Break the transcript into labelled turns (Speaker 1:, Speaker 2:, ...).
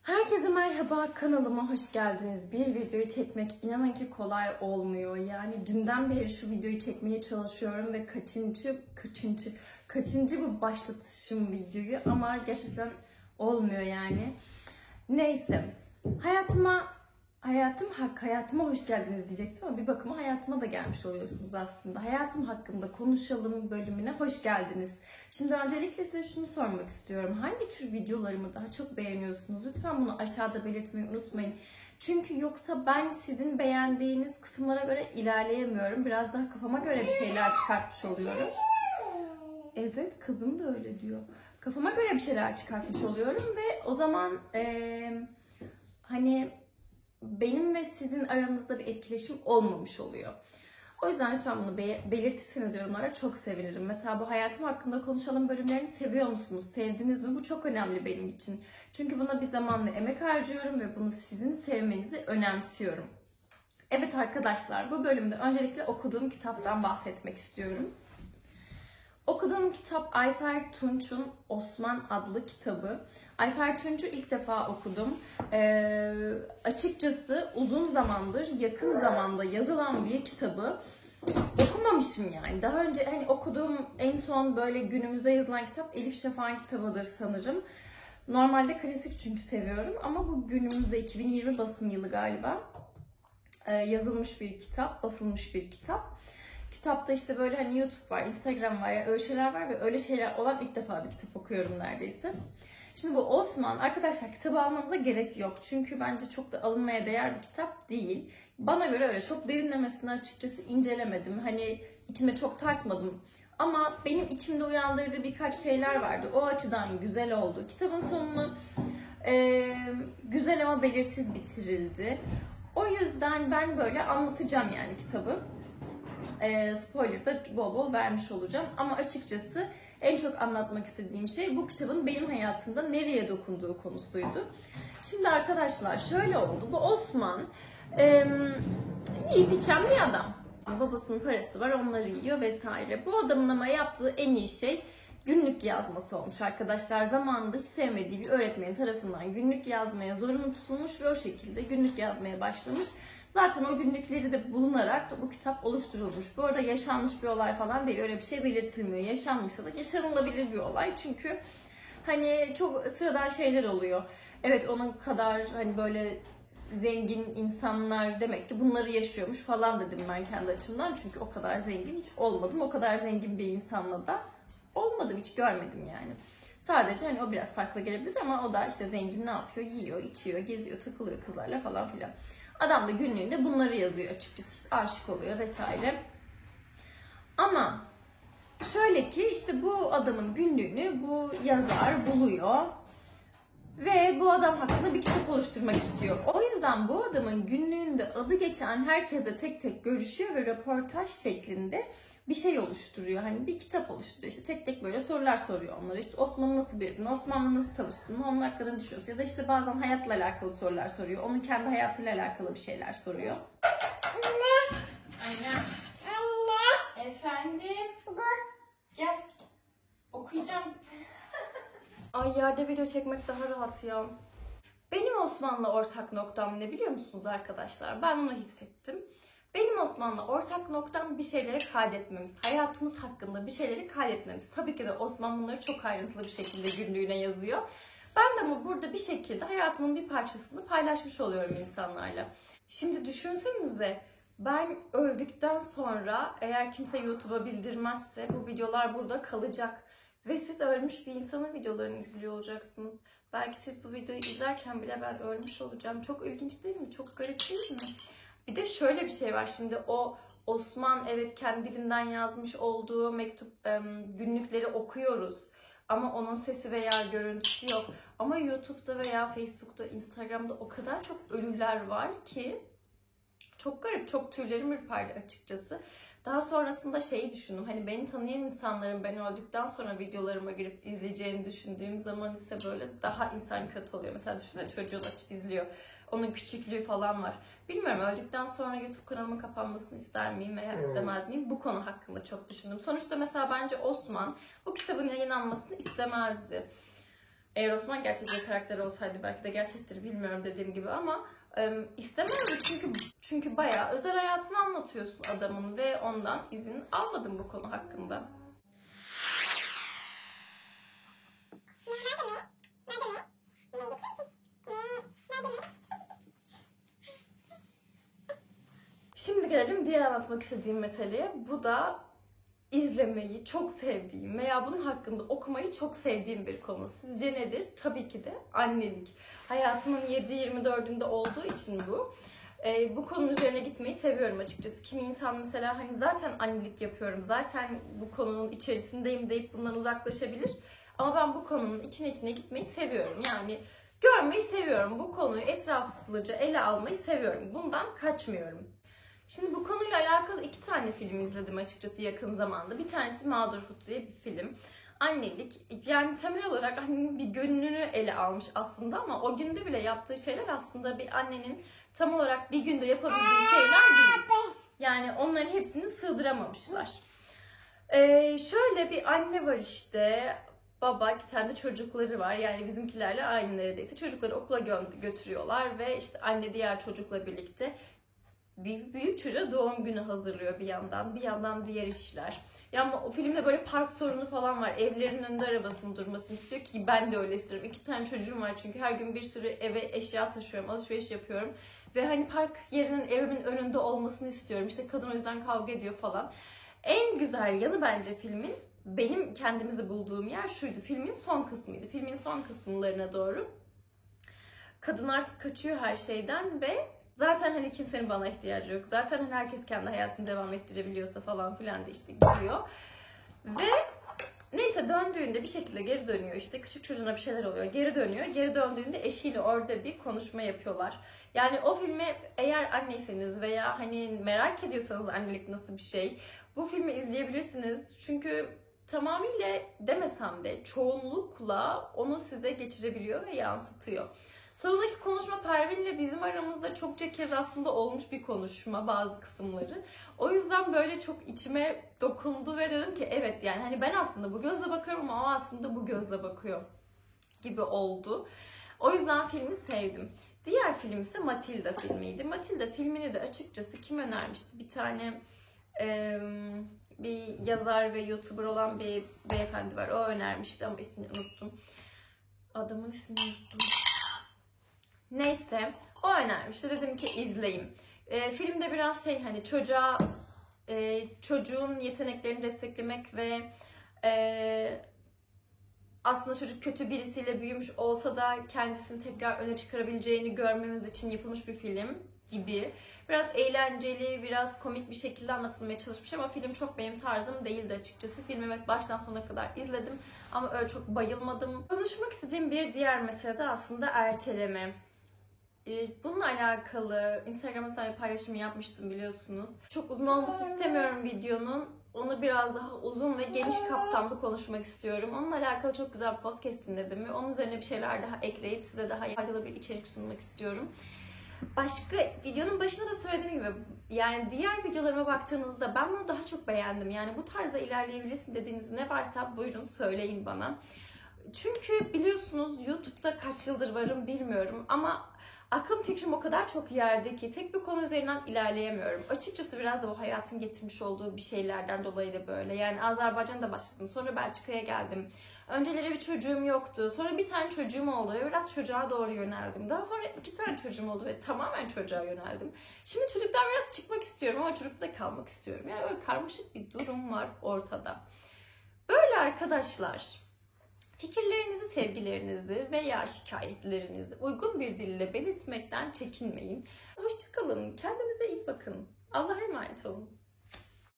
Speaker 1: Herkese merhaba, kanalıma hoş geldiniz. Bir videoyu çekmek inanın ki kolay olmuyor. Yani dünden beri şu videoyu çekmeye çalışıyorum ve kaçıncı bu başlatışım videoyu ama gerçekten olmuyor yani. Neyse, hayatıma hoş geldiniz diyecektim ama bir bakıma hayatıma da gelmiş oluyorsunuz aslında. Hayatım hakkında konuşalım bölümüne hoş geldiniz. Şimdi öncelikle size şunu sormak istiyorum. Hangi tür videolarımı daha çok beğeniyorsunuz? Lütfen bunu aşağıda belirtmeyi unutmayın. Çünkü yoksa ben sizin beğendiğiniz kısımlara göre ilerleyemiyorum. Biraz daha kafama göre bir şeyler çıkartmış oluyorum. Evet, kızım da öyle diyor. Kafama göre bir şeyler çıkartmış oluyorum ve o zaman hani benim ve sizin aranızda bir etkileşim olmamış oluyor. O yüzden lütfen bunu belirtirseniz yorumlara çok sevinirim. Mesela bu hayatım hakkında konuşalım bölümlerini seviyor musunuz? Sevdiniz mi? Bu çok önemli benim için. Çünkü buna bir zaman ve emek harcıyorum ve bunu sizin sevmenizi önemsiyorum. Evet arkadaşlar, bu bölümde öncelikle okuduğum kitaptan bahsetmek istiyorum. Okuduğum kitap Ayfer Tunç'un Osman adlı kitabı. Ayfer Tunç'u ilk defa okudum. Açıkçası uzun zamandır, yakın zamanda yazılan bir kitabı okumamışım yani. Daha önce hani okuduğum en son böyle günümüzde yazılan kitap Elif Şafak'ın kitabıdır sanırım. Normalde klasik çünkü seviyorum ama bu günümüzde 2020 basım yılı galiba. Yazılmış bir kitap, basılmış bir kitap. Kitapta işte böyle hani YouTube var, Instagram var ya öyle şeyler var ve öyle şeyler olan ilk defa bir kitap okuyorum neredeyse. Şimdi bu Osman, arkadaşlar kitabı almanıza gerek yok. Çünkü bence çok da alınmaya değer bir kitap değil. Bana göre öyle çok derinlemesine açıkçası incelemedim. Hani içinde çok tartmadım. Ama benim içimde uyandırdığı birkaç şeyler vardı. O açıdan güzel oldu. Kitabın sonunu güzel ama belirsiz bitirildi. O yüzden ben böyle anlatacağım yani kitabı. Spoiler da bol bol vermiş olacağım. Ama açıkçası en çok anlatmak istediğim şey bu kitabın benim hayatımda nereye dokunduğu konusuydu. Şimdi arkadaşlar şöyle oldu. Bu Osman yiyip içen bir adam. Babasının parası var, onları yiyor vesaire. Bu adamın ama yaptığı en iyi şey günlük yazması olmuş arkadaşlar. Zamanında hiç sevmediği bir öğretmenin tarafından günlük yazmaya zorunlu tutulmuş ve o şekilde günlük yazmaya başlamış. Zaten o günlükleri de bulunarak bu kitap oluşturulmuş. Bu arada yaşanmış bir olay falan değil. Öyle bir şey belirtilmiyor. Yaşanmışsa da yaşanılabilir bir olay. Çünkü hani çok sıradan şeyler oluyor. Evet onun kadar hani böyle zengin insanlar demek ki bunları yaşıyormuş falan dedim ben kendi açımdan. Çünkü o kadar zengin hiç olmadım. O kadar zengin bir insanla da olmadım. Hiç görmedim yani. Sadece hani o biraz farklı gelebilir ama o da işte zengin ne yapıyor? Yiyor, içiyor, geziyor, takılıyor kızlarla falan filan. Adam da günlüğünde bunları yazıyor açıkçası. İşte aşık oluyor vesaire. Ama şöyle ki işte bu adamın günlüğünü bu yazar buluyor. Ve bu adam hakkında bir kitap oluşturmak istiyor. O yüzden bu adamın günlüğünde adı geçen herkesle tek tek görüşüyor ve röportaj şeklinde bir şey oluşturuyor. Hani bir kitap oluşturuyor. İşte tek tek böyle sorular soruyor onlara. İşte Osman'ı nasıl bildin, Osman'la nasıl tanıştın, onun hakkında ne düşünüyorsun? Ya da işte bazen hayatla alakalı sorular soruyor. Onun kendi hayatıyla alakalı bir şeyler soruyor. Anne. Aynen. Anne. Efendim. Gel. Okuyacağım. Ay yerde video çekmek daha rahat ya. Benim Osman'la ortak noktam ne biliyor musunuz arkadaşlar? Ben onu hissettim. Benim Osman'la ortak noktam bir şeyleri kaydetmemiz. Hayatımız hakkında bir şeyleri kaydetmemiz. Tabii ki de Osman bunları çok ayrıntılı bir şekilde günlüğüne yazıyor. Ben de ama burada bir şekilde hayatımın bir parçasını paylaşmış oluyorum insanlarla. Şimdi düşünsenize ben öldükten sonra eğer kimse YouTube'a bildirmezse bu videolar burada kalacak. Ve siz ölmüş bir insanın videolarını izliyor olacaksınız. Belki siz bu videoyu izlerken bile ben ölmüş olacağım. Çok ilginç değil mi? Çok garip değil mi? Bir de şöyle bir şey var. Şimdi o Osman evet kendi dilinden yazmış olduğu mektup günlükleri okuyoruz. Ama onun sesi veya görüntüsü yok. Ama YouTube'da veya Facebook'ta, Instagram'da o kadar çok ölüler var ki çok garip, çok tüylerim ürperdi açıkçası. Daha sonrasında şeyi düşündüm. Hani beni tanıyan insanların ben öldükten sonra videolarıma girip izleyeceğini düşündüğüm zaman ise böyle daha insan kötü oluyor. Mesela düşünsene çocuğun açıp izliyor. Onun küçüklüğü falan var. Bilmiyorum öldükten sonra YouTube kanalımın kapanmasını ister miyim veya istemez miyim? Bu konu hakkında çok düşündüm. Sonuçta mesela bence Osman bu kitabın yayınlanmasını istemezdi. Eğer Osman gerçek bir karakter olsaydı belki de gerçektir, bilmiyorum dediğim gibi, ama istemezdi çünkü bayağı özel hayatını anlatıyorsun adamın ve ondan izin almadım bu konu hakkında. Şimdi gelelim diğer anlatmak istediğim meseleye. Bu da izlemeyi çok sevdiğim veya bunun hakkında okumayı çok sevdiğim bir konu. Sizce nedir? Tabii ki de annelik. Hayatımın 7/24'ünde olduğu için bu. Bu konunun üzerine gitmeyi seviyorum açıkçası. Kimi insan mesela hani zaten annelik yapıyorum, zaten bu konunun içerisindeyim deyip bundan uzaklaşabilir. Ama ben bu konunun içine gitmeyi seviyorum. Yani görmeyi seviyorum. Bu konuyu etraflıca ele almayı seviyorum. Bundan kaçmıyorum. Şimdi bu konuyla alakalı 2 tane film izledim açıkçası yakın zamanda. Bir tanesi Motherhood diye bir film. Annelik, yani temel olarak annenin bir gününü ele almış aslında ama o günde bile yaptığı şeyler aslında bir annenin tam olarak bir günde yapabildiği şeyler değil. Yani onların hepsini sığdıramamışlar. Şöyle bir anne var işte, baba, 2 tane de çocukları var. Yani bizimkilerle aynı neredeyse. Çocukları okula götürüyorlar ve işte anne diğer çocukla birlikte bir büyük çocuğa doğum günü hazırlıyor bir yandan. Bir yandan diğer işler. Yani o filmde böyle park sorunu falan var. Evlerin önünde arabasının durmasını istiyor ki ben de öyle istiyorum. 2 tane çocuğum var çünkü her gün bir sürü eve eşya taşıyorum, alışveriş yapıyorum. Ve hani park yerinin evimin önünde olmasını istiyorum. İşte kadın o yüzden kavga ediyor falan. En güzel yanı bence filmin, benim kendimizi bulduğum yer şuydu. Filmin son kısmıydı. Filmin son kısımlarına doğru kadın artık kaçıyor her şeyden ve zaten hani kimsenin bana ihtiyacı yok. Zaten hani herkes kendi hayatını devam ettirebiliyorsa falan filan da işte gidiyor. Ve neyse döndüğünde bir şekilde geri dönüyor. İşte küçük çocuğuna bir şeyler oluyor. Geri dönüyor. Geri döndüğünde eşiyle orada bir konuşma yapıyorlar. Yani o filmi eğer anneyseniz veya hani merak ediyorsanız annelik nasıl bir şey, bu filmi izleyebilirsiniz. Çünkü tamamıyla demesem de çoğunlukla onu size geçirebiliyor ve yansıtıyor. Sonundaki konuşma Pervin ile bizim aramızda çokça kez aslında olmuş bir konuşma bazı kısımları. O yüzden böyle çok içime dokundu ve dedim ki evet, yani hani ben aslında bu gözle bakıyorum ama o aslında bu gözle bakıyor gibi oldu. O yüzden filmi sevdim. Diğer film ise Matilda filmiydi. Matilda filmini de açıkçası kim önermişti? Bir tane bir yazar ve YouTuber olan bir beyefendi var. O önermişti ama ismini unuttum. Adamın ismini unuttum. Neyse, o önermişti. Dedim ki izleyeyim. Filmde biraz şey, hani çocuğun yeteneklerini desteklemek ve aslında çocuk kötü birisiyle büyümüş olsa da kendisini tekrar öne çıkarabileceğini görmemiz için yapılmış bir film gibi. Biraz eğlenceli, biraz komik bir şekilde anlatılmaya çalışmış ama film çok benim tarzım değildi açıkçası. Filmi baştan sona kadar izledim ama öyle çok bayılmadım. Konuşmak istediğim bir diğer mesele de aslında erteleme. Bununla alakalı Instagram'da bir paylaşım yapmıştım biliyorsunuz. Çok uzun olmasını istemiyorum videonun. Onu biraz daha uzun ve geniş kapsamlı konuşmak istiyorum. Onunla alakalı çok güzel bir podcast dinledim ve onun üzerine bir şeyler daha ekleyip size daha faydalı bir içerik sunmak istiyorum. Başka videonun başında da söylediğim gibi, yani diğer videolarıma baktığınızda ben bunu daha çok beğendim. Yani bu tarzda ilerleyebilirsin dediğiniz ne varsa buyurun söyleyin bana. Çünkü biliyorsunuz YouTube'da kaç yıldır varım bilmiyorum ama aklım fikrim o kadar çok yerde ki tek bir konu üzerinden ilerleyemiyorum. Açıkçası biraz da bu hayatın getirmiş olduğu bir şeylerden dolayı da böyle. Yani Azerbaycan'da başladım, sonra Belçika'ya geldim. Önceleri bir çocuğum yoktu, sonra bir tane çocuğum oldu ve biraz çocuğa doğru yöneldim. Daha sonra 2 tane çocuğum oldu ve tamamen çocuğa yöneldim. Şimdi çocuktan biraz çıkmak istiyorum ama çocukta da kalmak istiyorum. Yani öyle karmaşık bir durum var ortada. Böyle arkadaşlar. Fikirlerinizi, sevgilerinizi veya şikayetlerinizi uygun bir dille belirtmekten çekinmeyin. Hoşça kalın, kendinize iyi bakın. Allah'a emanet olun.